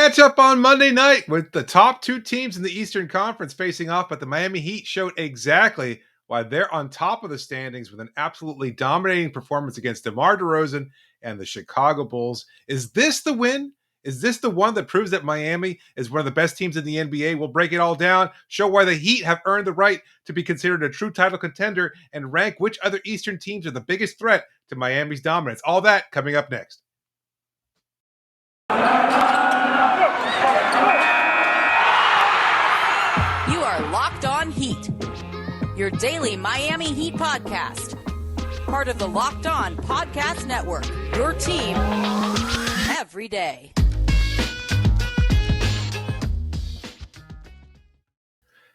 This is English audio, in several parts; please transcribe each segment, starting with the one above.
matchup on Monday night with the top two teams in the Eastern Conference facing off, but the Miami Heat showed exactly why they're on top of the standings with an absolutely dominating performance against DeMar DeRozan and the Chicago Bulls. Is this the win? Is this the one that proves that Miami is one of the best teams in the NBA? We'll break it all down, show why the Heat have earned the right to be considered a true title contender, and rank which other Eastern teams are the biggest threat to Miami's dominance. All that coming up next. You are Locked On Heat, your daily Miami Heat podcast. Part of the Locked On Podcast Network, your team every day.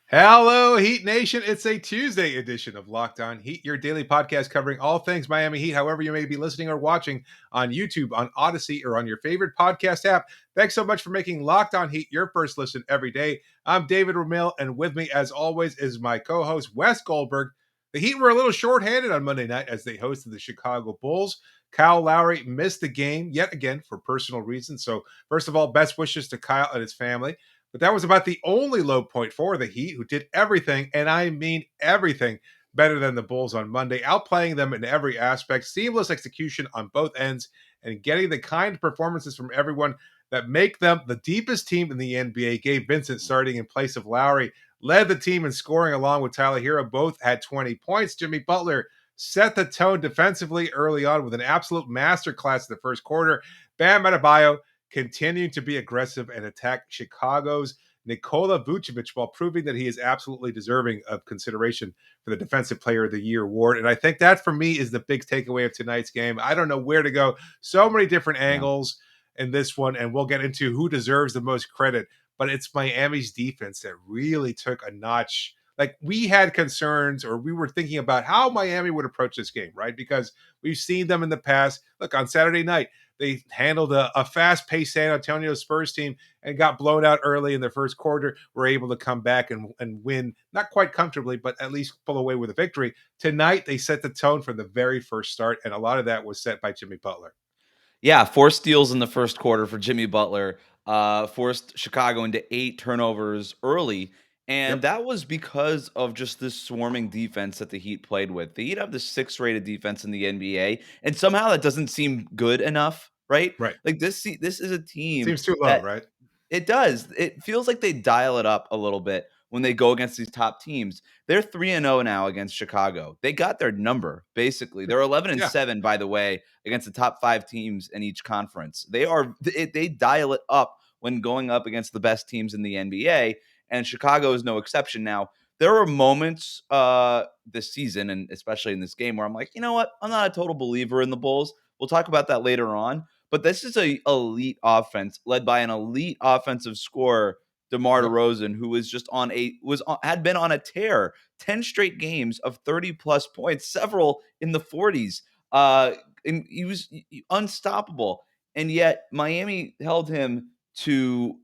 Hello, Heat Nation. It's a Tuesday edition of Locked On Heat, your daily podcast covering all things Miami Heat, however you may be listening or watching on YouTube, on Odyssey, or on your favorite podcast app. Thanks so much for making Locked On Heat your first listen every day. I'm David Ramil, and with me, as always, is my co-host, Wes Goldberg. The Heat were a little shorthanded on Monday night as they hosted the Chicago Bulls. Kyle Lowry missed the game yet again for personal reasons. So, first of all, best wishes to Kyle and his family. But that was about the only low point for the Heat, who did everything, and I mean everything, better than the Bulls on Monday, outplaying them in every aspect, seamless execution on both ends, and getting the kind of performances from everyone that make them the deepest team in the NBA. Gabe Vincent, starting in place of Lowry, led the team in scoring along with Tyler Herro. Both had 20 points. Jimmy Butler set the tone defensively early on with an absolute masterclass in the first quarter. Bam Adebayo continuing to be aggressive and attack Chicago's Nikola Vucevic while proving that he is absolutely deserving of consideration for the Defensive Player of the Year award. And I think that, for me, is the big takeaway of tonight's game. I don't know where to go. So many different angles in this one, and we'll get into who deserves the most credit. But it's Miami's defense that really took a notch. Like, we had concerns, or we were thinking about how Miami would approach this game, right? Because we've seen them in the past. Look, on Saturday night, they handled a fast-paced San Antonio Spurs team and got blown out early in the first quarter. Were able to come back and win, not quite comfortably, but at least pull away with a victory. Tonight, they set the tone from the very first start, and a lot of that was set by Jimmy Butler. Yeah, 4 steals in the first quarter for Jimmy Butler, forced Chicago into 8 turnovers early, and that was because of just this swarming defense that the Heat played with. The Heat have the 6th-rated defense in the NBA, and somehow that doesn't seem good enough, right? Right. Like, this is a team Seems too low, that right? It does. It feels like they dial it up a little bit when they go against these top teams. They're 3-0 now against Chicago. They got their number, basically. They're 11-7, by the way, against the top 5 teams in each conference. They dial it up when going up against the best teams in the NBA, and Chicago is no exception. Now, there were moments this season, and especially in this game, where I'm like, you know what? I'm not a total believer in the Bulls. We'll talk about that later on. But this is an elite offense led by an elite offensive scorer, DeMar DeRozan, who was just had been on a tear, 10 straight games of 30 plus points, several in the 40s. And he was unstoppable. And yet Miami held him to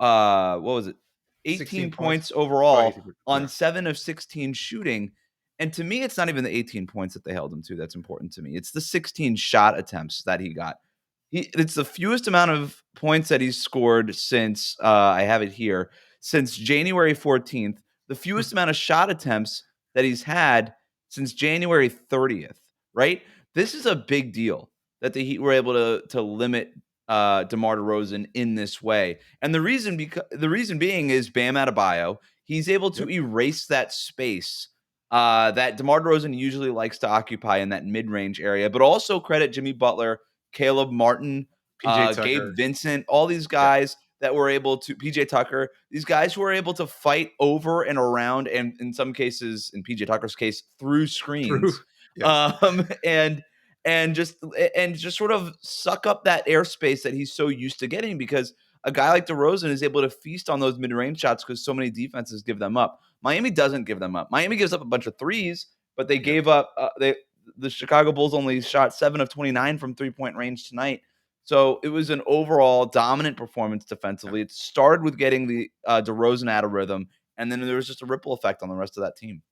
18 points overall on 7 of 16 shooting. And to me, it's not even the 18 points that they held him to that's important to me. It's the 16 shot attempts that he got. It's the fewest amount of points that he's scored since I have it here, since January 14th. The fewest amount of shot attempts that he's had since January 30th, right? This is a big deal that the Heat were able to limit DeMar DeRozan in this way. And the reason being is Bam Adebayo. He's able to erase that space that DeMar DeRozan usually likes to occupy in that mid-range area, but also credit Jimmy Butler, Caleb Martin, Gabe Vincent, all these guys that were able to, PJ Tucker, these guys who were able to fight over and around, and in some cases, in PJ Tucker's case, through screens, and just sort of suck up that airspace that he's so used to getting, because a guy like DeRozan is able to feast on those mid-range shots because so many defenses give them up. Miami doesn't give them up. Miami gives up a bunch of threes, but they gave up the Chicago Bulls only shot 7 of 29 from 3-point range tonight. So it was an overall dominant performance defensively. It started with getting the DeRozan out of rhythm, and then there was just a ripple effect on the rest of that team.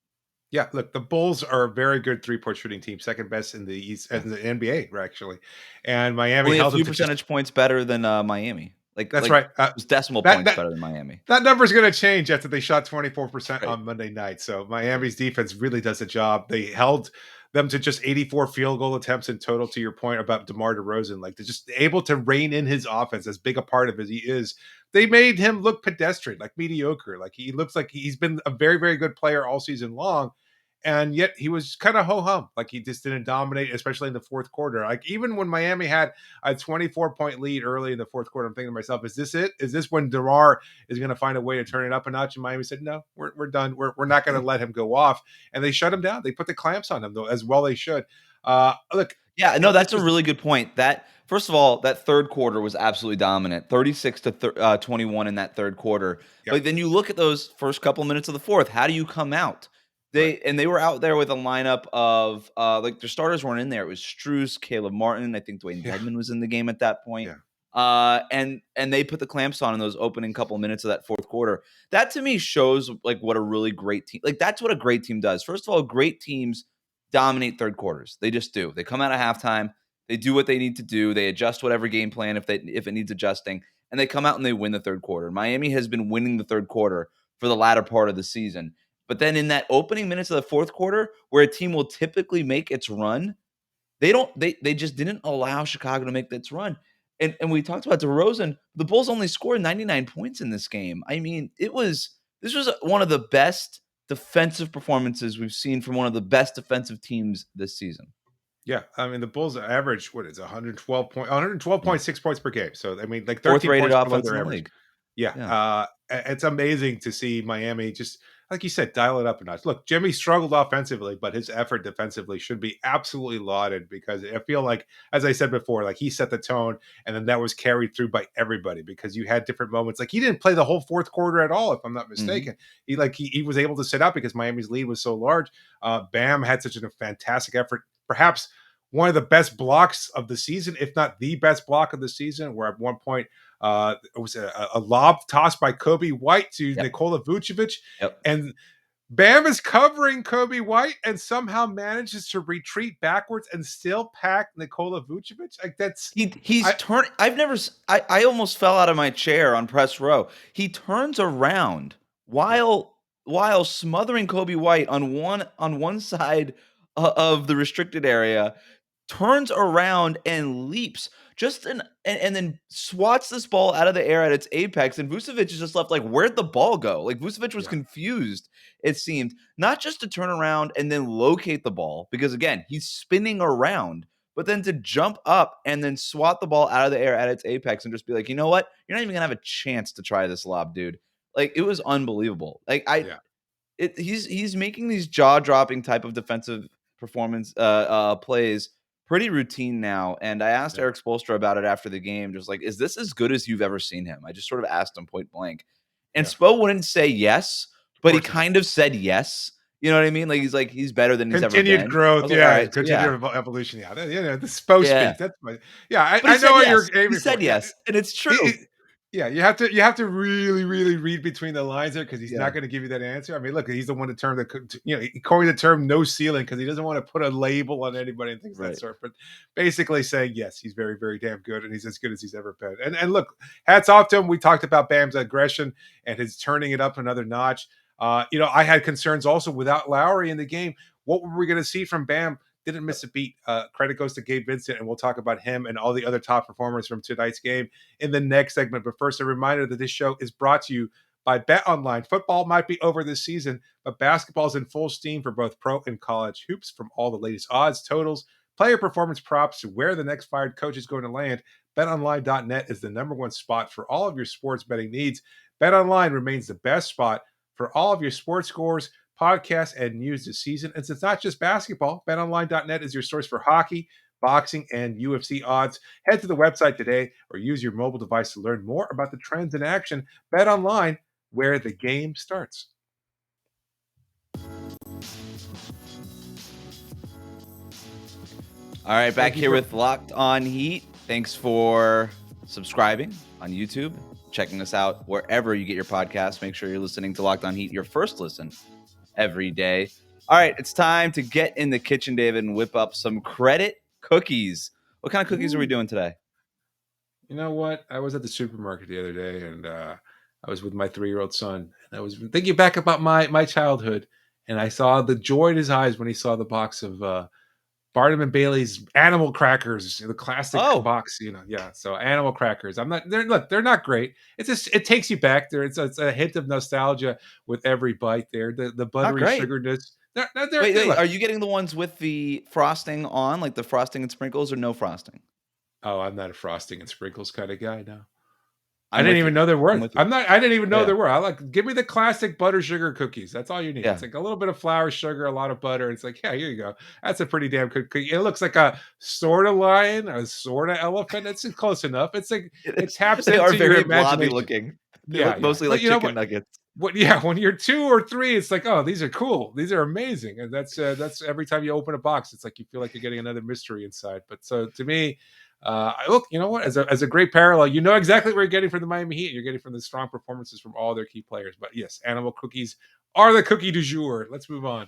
Yeah, look, the Bulls are a very good 3-point shooting team, second best in the East, in the NBA, actually. And Miami only held a few percentage points better than Miami. That's right. It was decimal That points that better than Miami. that number's going to change after they shot 24% Right. on Monday night. So Miami's defense really does a job. They held them to just 84 field goal attempts in total. To your point about DeMar DeRozan, like they're just able to rein in his offense as big a part of it as he is. They made him look pedestrian, like mediocre. Like he looks like he's been a very, very good player all season long. And yet he was kind of ho-hum. Like he just didn't dominate, especially in the fourth quarter. Like even when Miami had a 24-point lead early in the fourth quarter, I'm thinking to myself, is this it? Is this when DeMar is going to find a way to turn it up a notch? And Miami said, no, we're done. We're not going to let him go off. And they shut him down. They put the clamps on him, though, as well they should. Look. Yeah, no, that's a really good point. That first of all, that third quarter was absolutely dominant, 36-21 in that third quarter. Yep. But then you look at those first couple minutes of the fourth. How do you come out? They were out there with a lineup of like their starters weren't in there. It was Strus, Caleb Martin. I think Dwayne Dedmon was in the game at that point. Yeah. And they put the clamps on in those opening couple minutes of that fourth quarter. That to me shows like what a really great team. Like that's what a great team does. First of all, great teams dominate third quarters. They just do. They come out at halftime. They do what they need to do. They adjust whatever game plan if it needs adjusting, and they come out and they win the third quarter. Miami has been winning the third quarter for the latter part of the season. But then in that opening minutes of the fourth quarter, where a team will typically make its run, they just didn't allow Chicago to make its run. And we talked about DeRozan. The Bulls only scored 99 points in this game. I mean, this was one of the best defensive performances we've seen from one of the best defensive teams this season. Yeah, I mean the Bulls average 112.6 points per game. So I mean, like 13 fourth rated points below offense their in the average. league. Yeah. It's amazing to see Miami just, like you said, dial it up a notch. Look, Jimmy struggled offensively, but his effort defensively should be absolutely lauded because I feel like, as I said before, like he set the tone and then that was carried through by everybody because you had different moments. Like he didn't play the whole fourth quarter at all, if I'm not mistaken. He was able to sit out because Miami's lead was so large. Bam had such a fantastic effort, perhaps one of the best blocks of the season, if not the best block of the season, where at one point it was a lob tossed by Kobe White to Nikola Vucevic. And Bam is covering Kobe White and somehow manages to retreat backwards and still pack Nikola Vucevic. Like that's turned. I almost fell out of my chair on press row. He turns around while smothering Kobe White on one side of the restricted area, turns around and leaps and then swats this ball out of the air at its apex. And Vucevic is just left like, where'd the ball go? Like Vucevic was confused, it seemed, not just to turn around and then locate the ball, because again, he's spinning around, but then to jump up and then swat the ball out of the air at its apex and just be like, you know what? You're not even gonna have a chance to try this lob, dude. Like it was unbelievable. Like he's making these jaw-dropping type of defensive performance plays pretty routine now. And I asked Eric Spoelstra about it after the game, just like, is this as good as you've ever seen him? I just sort of asked him point blank. And Spo wouldn't say yes, but he kind of said yes. You know what I mean? Like he's better than he's ever been. Continued growth, continued evolution. Yeah, the Spo speak. That's my I know what you're aiming for. He said yes, and it's true. Yeah, you have to really, really read between the lines there because he's not going to give you that answer. I mean, look, he's the one to he coined the term "no ceiling" because he doesn't want to put a label on anybody and things of that sort. But basically saying yes, he's very, very damn good, and he's as good as he's ever been. And look, hats off to him. We talked about Bam's aggression and his turning it up another notch. I had concerns also without Lowry in the game. What were we going to see from Bam? Didn't miss a beat. Credit goes to Gabe Vincent, and we'll talk about him and all the other top performers from tonight's game in the next segment. But first, a reminder that this show is brought to you by BetOnline. Football might be over this season, but basketball is in full steam for both pro and college hoops. From all the latest odds, totals, player performance props to where the next fired coach is going to land, BetOnline.net is the number one spot for all of your sports betting needs. BetOnline remains the best spot for all of your sports scores, podcasts, and news this season. And it's not just basketball. BetOnline.net is your source for hockey, boxing, and UFC odds. Head to the website today or use your mobile device to learn more about the trends in action. BetOnline, where the game starts. All right, back here with Locked On Heat. Thanks for subscribing on YouTube, checking us out wherever you get your podcasts. Make sure you're listening to Locked On Heat, your first listen every day. All right, it's time to get in the kitchen, David, and whip up some credit cookies. What kind of cookies are we doing today? You know what? I was at the supermarket the other day, and I was with my 3-year-old son, and I was thinking back about my childhood, and I saw the joy in his eyes when he saw the box of Barnum and Bailey's animal crackers, the classic Oh, box. Yeah. So animal crackers. I'm not. They're not great. It's just it takes you back there. It's a hint of nostalgia with every bite there. The not buttery great. sugarness. Wait. Look. Are you getting the ones with the frosting on, like the frosting and sprinkles, or no frosting? Oh, I'm not a frosting and sprinkles kind of guy. No. I I'm didn't with even you. know there I'm were. with you. I'm not. I didn't even know Yeah. there were. I like. Give me the classic butter sugar cookies. That's all you need. It's Yeah. like a little bit of flour, sugar, a lot of butter. It's like, yeah, here you go. That's a pretty damn good cookie. It looks like a sort of lion, a sort of elephant. It's close enough. It's like it taps They are into your very blobby imagination. looking. They Yeah, look yeah. mostly But like you know chicken what? nuggets. Yeah, when you're 2 or 3, it's like, oh, these are cool. These are amazing, and that's every time you open a box, it's like you feel like you're getting another mystery inside. But so to me, look, you know what? As a great parallel, you know exactly what you're getting from the Miami Heat. You're getting from the strong performances from all their key players. But yes, animal cookies are the cookie du jour. Let's move on.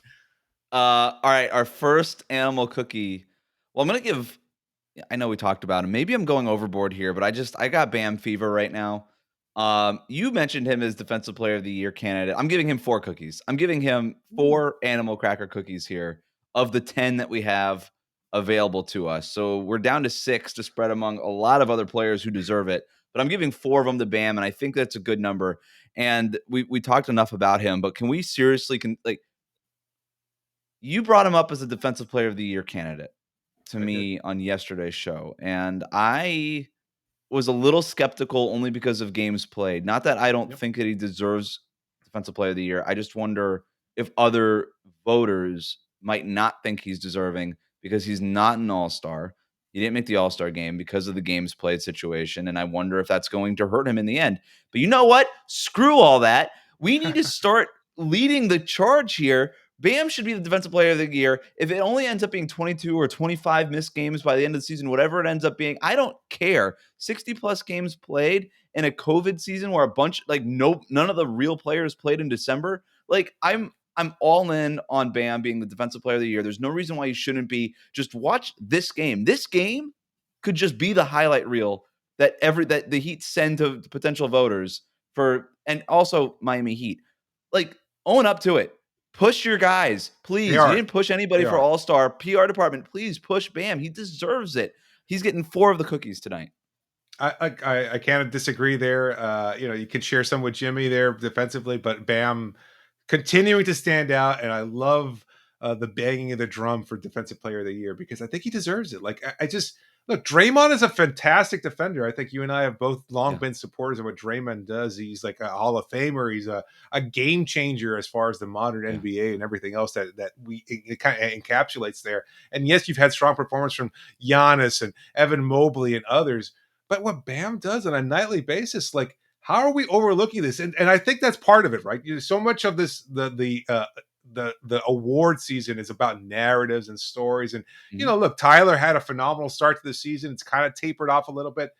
All right, our first animal cookie. Well, I'm gonna give. I know we talked about him. Maybe I'm going overboard here, but I got Bam fever right now. You mentioned him as defensive player of the year candidate. I'm giving him 4 cookies. I'm giving him 4 animal cracker cookies here of the 10 that we have available to us. So we're down to 6 to spread among a lot of other players who deserve it. But I'm giving 4 of them to Bam, and I think that's a good number. And we talked enough about him, but can we seriously like you brought him up as a defensive player of the year candidate to I did. me on yesterday's show, and I was a little skeptical only because of games played. Not that I don't Yep. think that he deserves defensive player of the year. I just wonder if other voters might not think he's deserving because he's not an all-star. He didn't make the all-star game because of the games played situation, and I wonder if that's going to hurt him in the end. But you know what? Screw all that. We need to start leading the charge here. Bam should be the defensive player of the year. If it only ends up being 22 or 25 missed games by the end of the season, whatever it ends up being, I don't care. 60 plus games played in a COVID season where a bunch none of the real players played in December. Like I'm all in on Bam being the defensive player of the year. There's no reason why he shouldn't be. Just watch this game. This game could just be the highlight reel that the Heat send to potential voters for, and also Miami Heat. Like, own up to it. Push your guys, They please. You are. didn't push anybody They for are. All-Star. PR department, please push Bam. He deserves it. He's getting 4 of the cookies tonight. I can't disagree there. You can share some with Jimmy there defensively, but Bam continuing to stand out, and I love the banging of the drum for defensive player of the year because I think he deserves it. Like I just look, Draymond is a fantastic defender. I think you and I have both long Yeah. been supporters of what Draymond does. He's like a Hall of Famer. He's a game changer as far as the modern Yeah. NBA and everything else that it kind of encapsulates there. And yes, you've had strong performance from Giannis and Evan Mobley and others, but what Bam does on a nightly basis, like how are we overlooking this? And I think that's part of it, right? So much of this the award season is about narratives and stories. And Mhm. look, Tyler had a phenomenal start to the season. It's kind of tapered off a little bit.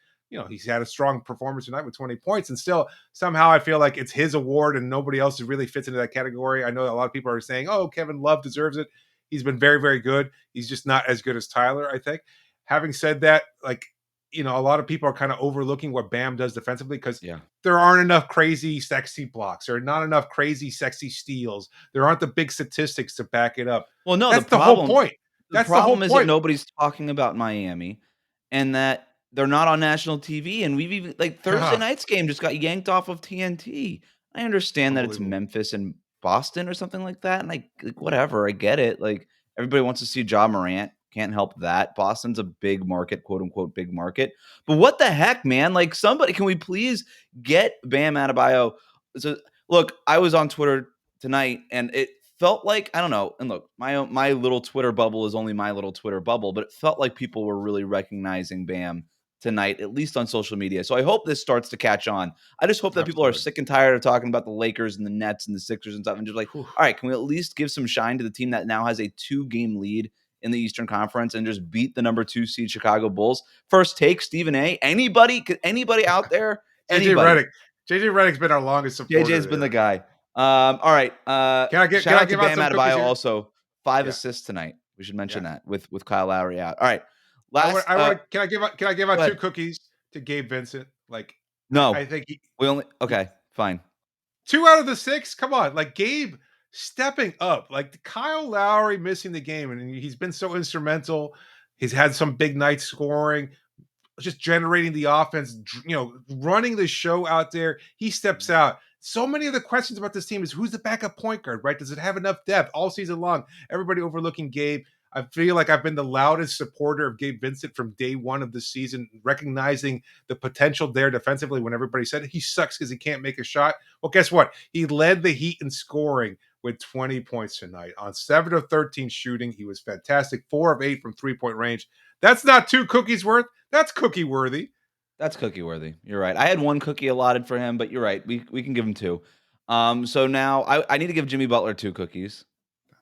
He's had a strong performance tonight with 20 points, and still somehow I feel like it's his award and nobody else really fits into that category. I know a lot of people are saying, "Oh, Kevin Love deserves it." He's been very, very good. He's just not as good as Tyler, I think. Having said that, like a lot of people are kind of overlooking what Bam does defensively because Yeah. there aren't enough crazy, sexy blocks. There are not enough crazy, sexy steals. There aren't the big statistics to back it up. Well, no, That's the whole point. the That's the whole problem is that point. nobody's talking about Miami and that they're not on national TV. And we've even like Thursday night's game just got yanked off of TNT. I understand that it's Unbelievable. Memphis and Boston or something like that. And like whatever, I get it. Like everybody wants to see Ja Morant. Can't help that. Boston's a big market, quote unquote, big market. But what the heck, man? Like somebody, can we please get Bam Adebayo? So look, I was on Twitter tonight and it felt like, I don't know, and look, my little Twitter bubble is only my little Twitter bubble, but it felt like people were really recognizing Bam tonight, at least on social media. So I hope this starts to catch on. I just hope that people are Absolutely. sick and tired of talking about the Lakers and the Nets and the Sixers and stuff, and just like, Whew. all right, can we at least give some shine to the team that now has a 2-game lead in the Eastern Conference and just beat the number 2 seed Chicago Bulls? First take, Stephen A. Anybody out there? JJ Anybody? Redick. JJ Redick's been our longest supporter JJ's been the there. guy. All right. Can Shout I out to give out Bam some cookies Adebayo here? also. 5 Yeah. assists tonight. We should Yeah. mention that with Kyle Lowry out. All right. I Last want. Can I give out go 2 ahead. cookies to Gabe Vincent? Like, No, I think okay, fine. 2 out of the 6. Come on, like Gabe stepping up, like Kyle Lowry missing the game, and he's been so instrumental. He's had some big nights scoring, just generating the offense, running the show out there. He steps out. So many of the questions about this team is who's the backup point guard, right? Does it have enough depth all season long? Everybody overlooking Gabe. I feel like I've been the loudest supporter of Gabe Vincent from day one of the season, recognizing the potential there defensively when everybody said he sucks because he can't make a shot. Well, guess what? He led the Heat in scoring with 20 points tonight on 7 of 13 shooting. He was fantastic. 4 of 8 from 3-point range. That's not 2 cookies worth. That's cookie worthy. That's cookie worthy. You're right. I had 1 cookie allotted for him, but you're right. We can give him 2. So now I need to give Jimmy Butler 2 cookies.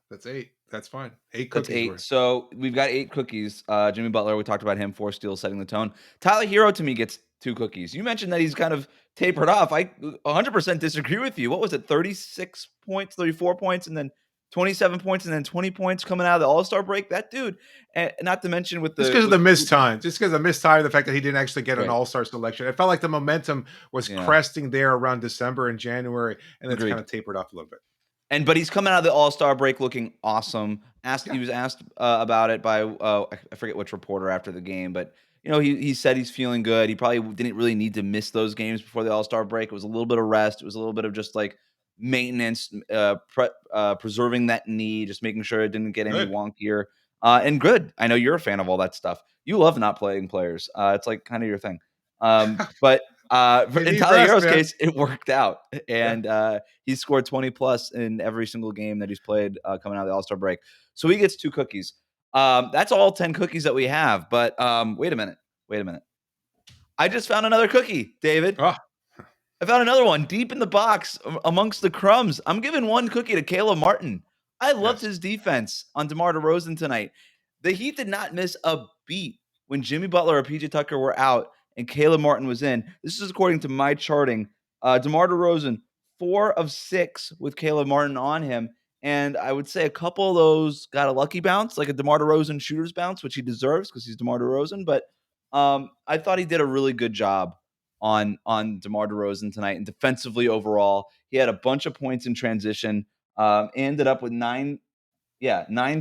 That's 8. That's fine. 8 That's cookies 8. worth. So we've got 8 cookies. Jimmy Butler, we talked about him, 4 steals, setting the tone. Tyler Herro to me gets 2 cookies. You mentioned that he's kind of tapered off. I 100% disagree with you. What was it? 36 points, 34 points, and then 27 points, and then 20 points coming out of the All-Star break. That dude, and not to mention with the just because of the missed time, the fact that he didn't actually get an All-Star selection. It felt like the momentum was cresting there around December and January, and it's kind of tapered off a little bit. But he's coming out of the All-Star break looking awesome. He was asked about it by I forget which reporter after the game, but he said he's feeling good. He probably didn't really need to miss those games before the All-Star break. It was a little bit of rest. It was a little bit of just like maintenance, preserving that knee, just making sure it didn't get any wonkier. And good. I know you're a fan of all that stuff. You love not playing players. It's like kind of your thing. But in Tyler Herro's case, it worked out, and he scored 20 plus in every single game that he's played coming out of the All-Star break. So he gets 2 cookies. That's all 10 cookies that we have. But wait a minute. I just found another cookie, David. Oh. I found another one deep in the box amongst the crumbs. I'm giving 1 cookie to Caleb Martin. I loved his defense on DeMar DeRozan tonight. The Heat did not miss a beat when Jimmy Butler or PJ Tucker were out and Caleb Martin was in. This is according to my charting. DeMar DeRozan, 4 of 6 with Caleb Martin on him. And I would say a couple of those got a lucky bounce, like a DeMar DeRozan shooter's bounce, which he deserves because he's DeMar DeRozan. But I thought he did a really good job on DeMar DeRozan tonight. And defensively overall, he had a bunch of points in transition. Ended up with 9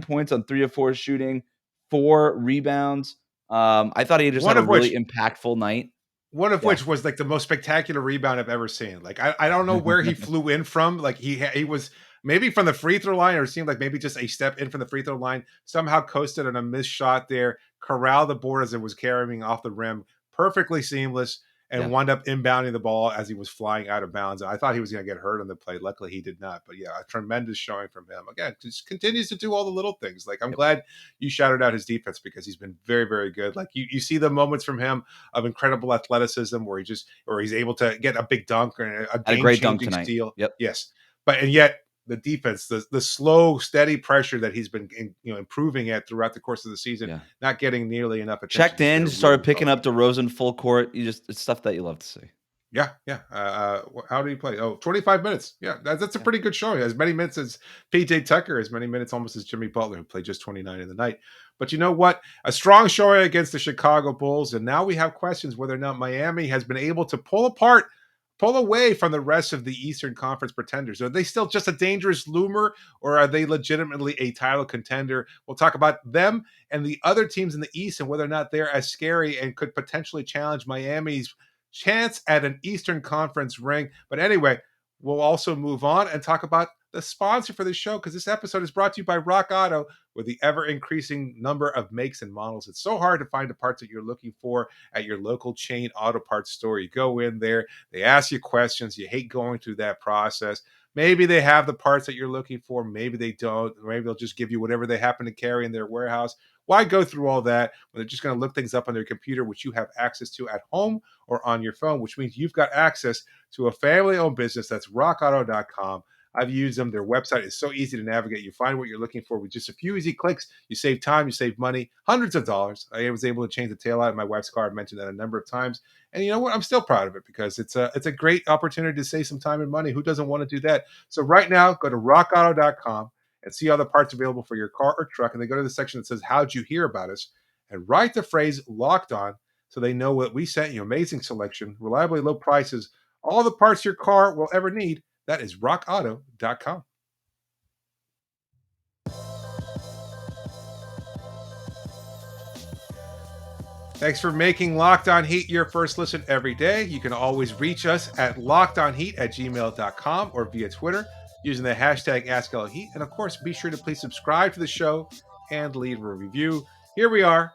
points on 3 of 4 shooting, 4 rebounds. I thought he just had a really impactful night. One of which was like the most spectacular rebound I've ever seen. Like I don't know where he flew in from. Like he was maybe from the free throw line, or it seemed like maybe just a step in from the free throw line. Somehow coasted on a missed shot there, corralled the board as it was carrying off the rim, perfectly seamless, and wound up inbounding the ball as he was flying out of bounds. I thought he was going to get hurt on the play. Luckily, he did not. But a tremendous showing from him. Again, just continues to do all the little things. Like I'm glad you shouted out his defense because he's been very, very good. Like you see the moments from him of incredible athleticism where he's able to get a big dunk or a great dunk tonight. Steal. Yep. Yes, and yet the defense, the slow, steady pressure that he's been improving at throughout the course of the season, not getting nearly enough attention. Checked in, started picking up DeRozan full court. It's stuff that you love to see. Yeah. How did he play? 25 minutes. Yeah, that's a pretty good showing. As many minutes as PJ Tucker, as many minutes almost as Jimmy Butler, who played just 29 in the night. But you know what? A strong showing against the Chicago Bulls, and now we have questions whether or not Miami has been able to pull away from the rest of the Eastern Conference pretenders. Are they still just a dangerous loomer, or are they legitimately a title contender? We'll talk about them and the other teams in the East and whether or not they're as scary and could potentially challenge Miami's chance at an Eastern Conference ring. But anyway, we'll also move on and talk about the sponsor for the show, because this episode is brought to you by Rock Auto, with the ever-increasing number of makes and models. It's so hard to find the parts that you're looking for at your local chain auto parts store. You go in there, they ask you questions. You hate going through that process. Maybe they have the parts that you're looking for. Maybe they don't. Maybe they'll just give you whatever they happen to carry in their warehouse. Why go through all that when they're just going to look things up on their computer, which you have access to at home or on your phone, which means you've got access to a family-owned business. That's rockauto.com. I've used them. Their website is so easy to navigate. You find what you're looking for with just a few easy clicks. You save time, you save money, hundreds of dollars. I was able to change the taillight of my wife's car. I've mentioned that a number of times. And you know what? I'm still proud of it because it's a great opportunity to save some time and money. Who doesn't want to do that? So right now, go to rockauto.com and see all the parts available for your car or truck. And then go to the section that says, how'd you hear about us? And write the phrase locked on so they know what we sent you. Amazing selection, reliably low prices, all the parts your car will ever need. That is rockauto.com. Thanks for making Locked On Heat your first listen every day. You can always reach us at lockedonheat@gmail.com or via Twitter using the hashtag AskLHeat. And of course, be sure to please subscribe to the show and leave a review. Here we are,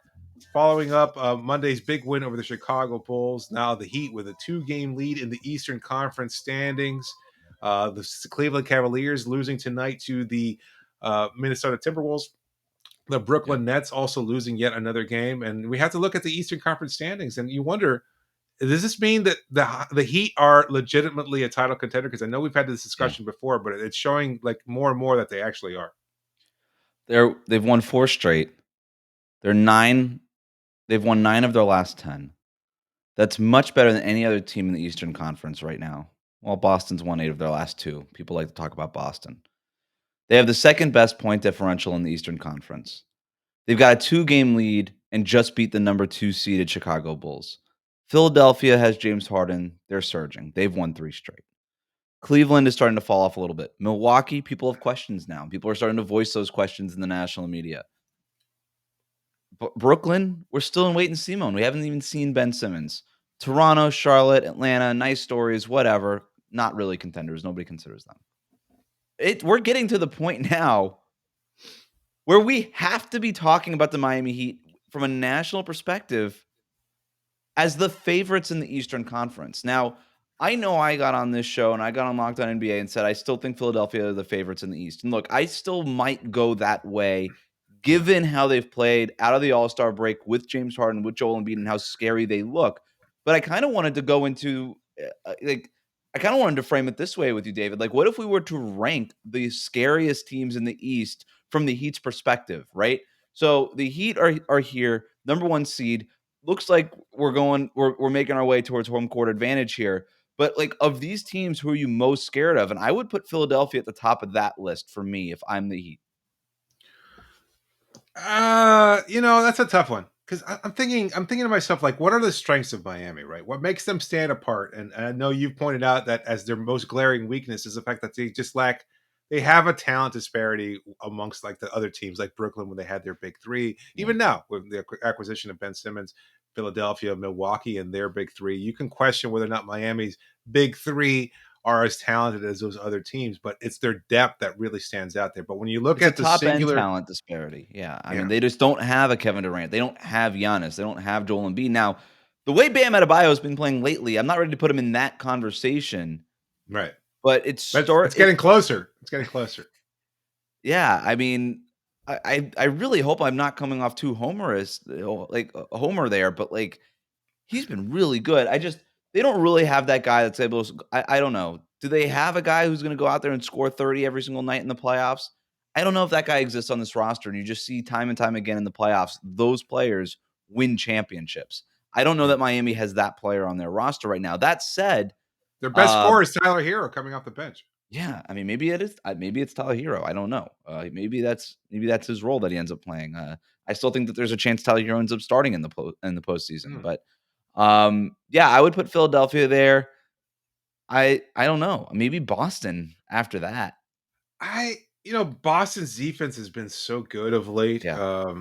following up Monday's big win over the Chicago Bulls. Now the Heat with a 2-game lead in the Eastern Conference standings. The Cleveland Cavaliers losing tonight to the Minnesota Timberwolves. The Brooklyn Nets also losing yet another game. And we have to look at the Eastern Conference standings, and you wonder, does this mean that the Heat are legitimately a title contender? Because I know we've had this discussion before, but it's showing like more and more that they actually are. They've won 4 straight. They've won 9 of their last 10. That's much better than any other team in the Eastern Conference right now. Well, Boston's won 8 of their last 2. People like to talk about Boston. They have the second best point differential in the Eastern Conference. They've got a 2-game lead and just beat the number 2 seeded Chicago Bulls. Philadelphia has James Harden. They're surging. They've won 3 straight. Cleveland is starting to fall off a little bit. Milwaukee, people have questions now. People are starting to voice those questions in the national media. Brooklyn, we're still in wait and see mode. We haven't even seen Ben Simmons. Toronto, Charlotte, Atlanta, nice stories, whatever. Not really contenders. Nobody considers them. We're getting to the point now where we have to be talking about the Miami Heat from a national perspective as the favorites in the Eastern Conference. Now, I know I got on this show and I got on Locked On NBA and said I still think Philadelphia are the favorites in the East. And look, I still might go that way given how they've played out of the All-Star break with James Harden, with Joel Embiid, and how scary they look. But I kind of wanted to go into I kind of wanted to frame it this way with you, David. Like, what if we were to rank the scariest teams in the East from the Heat's perspective, right? So the Heat are here, number 1 seed. Looks like we're making our way towards home court advantage here. But like, of these teams, who are you most scared of? And I would put Philadelphia at the top of that list for me if I'm the Heat. That's a tough one, because I'm thinking to myself, like, what are the strengths of Miami, right? What makes them stand apart? And I know you've pointed out that as their most glaring weakness is the fact that they have a talent disparity amongst like the other teams, like Brooklyn when they had their big 3. Even now with the acquisition of Ben Simmons, Philadelphia, Milwaukee, and their big 3, you can question whether or not Miami's big 3 are as talented as those other teams, but it's their depth that really stands out there. But when you look at the top singular end talent disparity, I mean, they just don't have a Kevin Durant. They don't have Giannis. They don't have Joel Embiid. Now, the way Bam Adebayo has been playing lately, I'm not ready to put him in that conversation. Right. But it's getting closer. It's getting closer. Yeah, I mean, I really hope I'm not coming off too homerous, like a homer there, but like, he's been really good. They don't really have that guy that's able to, I don't know. Do they have a guy who's going to go out there and score 30 every single night in the playoffs? I don't know if that guy exists on this roster, and you just see time and time again in the playoffs, those players win championships. I don't know that Miami has that player on their roster right now. That said, their best scorer is Tyler Herro coming off the bench. Yeah, I mean, maybe it is. Maybe it's Tyler Herro. I don't know. Maybe that's his role that he ends up playing. I still think that there's a chance Tyler Herro ends up starting in the postseason. But I would put Philadelphia there. I don't know. Maybe Boston after that. Boston's defense has been so good of late. Yeah.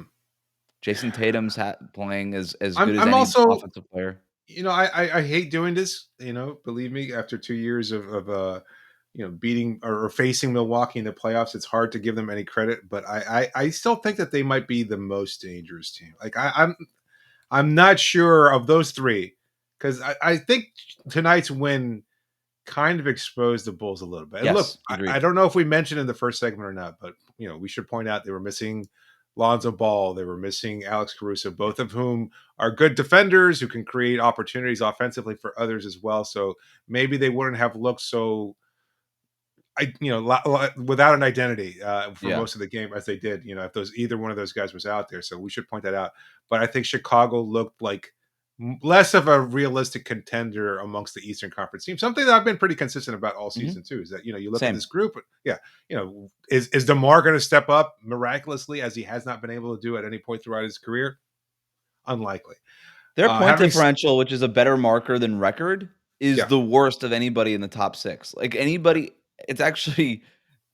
Jason Tatum's playing as good as any offensive player. I hate doing this. Believe me, after 2 years of beating or facing Milwaukee in the playoffs, it's hard to give them any credit. But I still think that they might be the most dangerous team. Like I'm not sure of those 3, because I think tonight's win kind of exposed the Bulls a little bit. And yes, look, I don't know if we mentioned in the first segment or not, but we should point out they were missing Lonzo Ball, they were missing Alex Caruso, both of whom are good defenders who can create opportunities offensively for others as well. So maybe they wouldn't have looked so, without an identity for most of the game as they did. If either one of those guys was out there. So we should point that out. But I think Chicago looked like less of a realistic contender amongst the Eastern Conference teams. Something that I've been pretty consistent about all season too, is that, you look at this group, is DeMar going to step up miraculously as he has not been able to do at any point throughout his career? Unlikely. Their point differential, which is a better marker than record, is the worst of anybody in the top 6. Like anybody, it's actually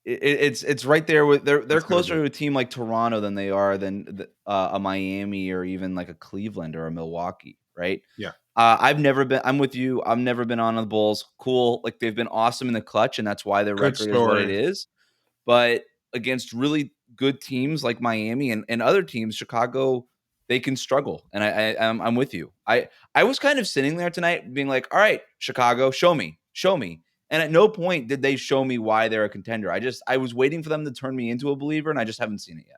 it's right there with they're closer to a team like Toronto than they are than a Miami or even like a Cleveland or a Milwaukee, right? Yeah. I'm with you. I've never been on the Bulls. Cool. Like they've been awesome in the clutch, and that's why their record is what it is. But against really good teams like Miami and other teams, Chicago, they can struggle. And I'm with you. I was kind of sitting there tonight being like, all right, Chicago, show me. And at no point did they show me why they're a contender. I was waiting for them to turn me into a believer, and I just haven't seen it yet.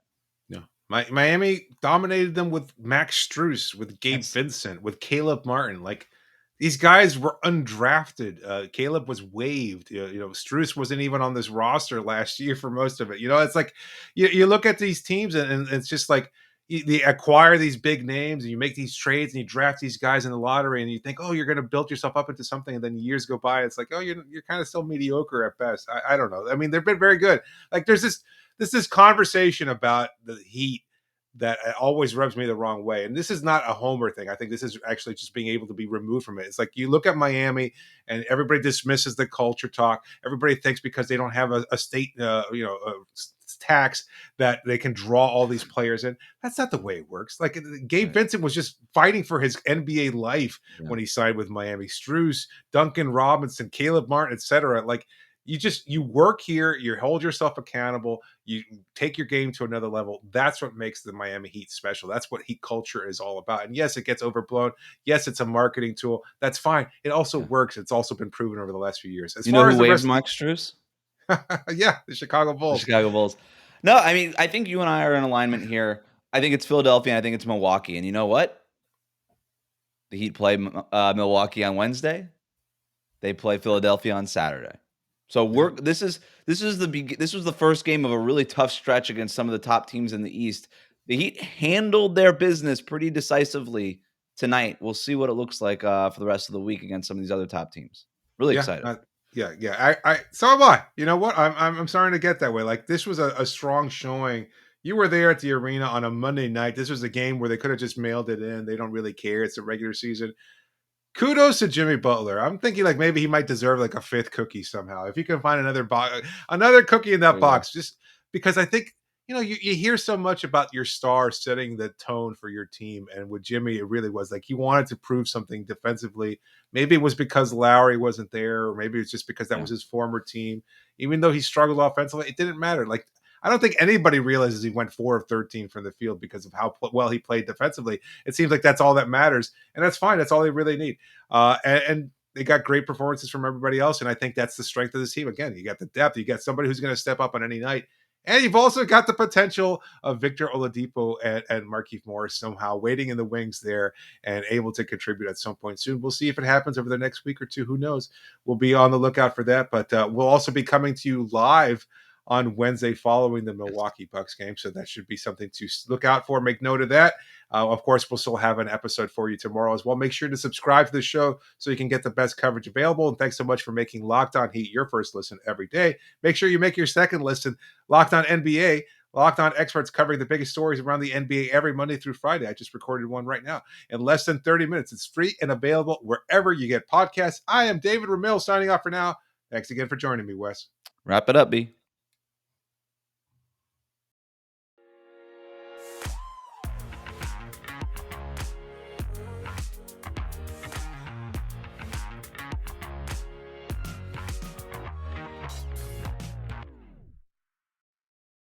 No. Miami dominated them with Max Strus, with Gabe Vincent, with Caleb Martin. Like these guys were undrafted. Caleb was waived. Strus wasn't even on this roster last year for most of it. It's like you look at these teams and it's just like they acquire these big names and you make these trades and you draft these guys in the lottery and you think, oh, you're going to build yourself up into something. And then years go by. It's like, oh, you're kind of still mediocre at best. I don't know. I mean, they've been very good. Like there's this conversation about the Heat that always rubs me the wrong way. And this is not a homer thing. I think this is actually just being able to be removed from it. It's like you look at Miami and everybody dismisses the culture talk. Everybody thinks because they don't have a state, tax that they can draw all these players in. That's not the way it works. Like Gabe Vincent was just fighting for his NBA life when he signed with Miami. Strus, Duncan Robinson, Caleb Martin, etc. Like you work here, you hold yourself accountable, you take your game to another level. That's what makes the Miami Heat special. That's what Heat culture is all about. And yes, it gets overblown. Yes, it's a marketing tool. That's fine. It also works. It's also been proven over the last few years. As far as who waived Max Strus? Yeah, the Chicago Bulls. No, I mean, I think you and I are in alignment here. I think it's Philadelphia, and I think it's Milwaukee. And you know what? The Heat play Milwaukee on Wednesday. They play Philadelphia on Saturday. So this was the first game of a really tough stretch against some of the top teams in the East. The Heat handled their business pretty decisively tonight. We'll see what it looks like for the rest of the week against some of these other top teams. Really excited. I so am I. You know what? I'm starting to get that way. Like this was a strong showing. You were there at the arena on a Monday night. This was a game where they could have just mailed it in. They don't really care. It's a regular season. Kudos to Jimmy Butler. I'm thinking like maybe he might deserve like a 5th cookie somehow. If you can find another cookie in that box, just because I think, you hear so much about your star setting the tone for your team. And with Jimmy, it really was like he wanted to prove something defensively. Maybe it was because Lowry wasn't there, or maybe it's just because that was his former team. Even though he struggled offensively, it didn't matter. Like, I don't think anybody realizes he went 4 of 13 from the field because of how well he played defensively. It seems like that's all that matters, and that's fine. That's all they really need. And they got great performances from everybody else, and I think that's the strength of this team. Again, you got the depth. You got somebody who's going to step up on any night, and you've also got the potential of Victor Oladipo and Markieff Morris somehow waiting in the wings there and able to contribute at some point soon. We'll see if it happens over the next week or two. Who knows? We'll be on the lookout for that, but we'll also be coming to you live on Wednesday following the Milwaukee Bucks game. So that should be something to look out for. Make note of that. Of course, we'll still have an episode for you tomorrow as well. Make sure to subscribe to the show so you can get the best coverage available. And thanks so much for making Locked On Heat your first listen every day. Make sure you make your second listen Locked On NBA. Locked On experts covering the biggest stories around the NBA every Monday through Friday. I just recorded one right now in less than 30 minutes. It's free and available wherever you get podcasts. I am David Ramil signing off for now. Thanks again for joining me, Wes. Wrap it up, B.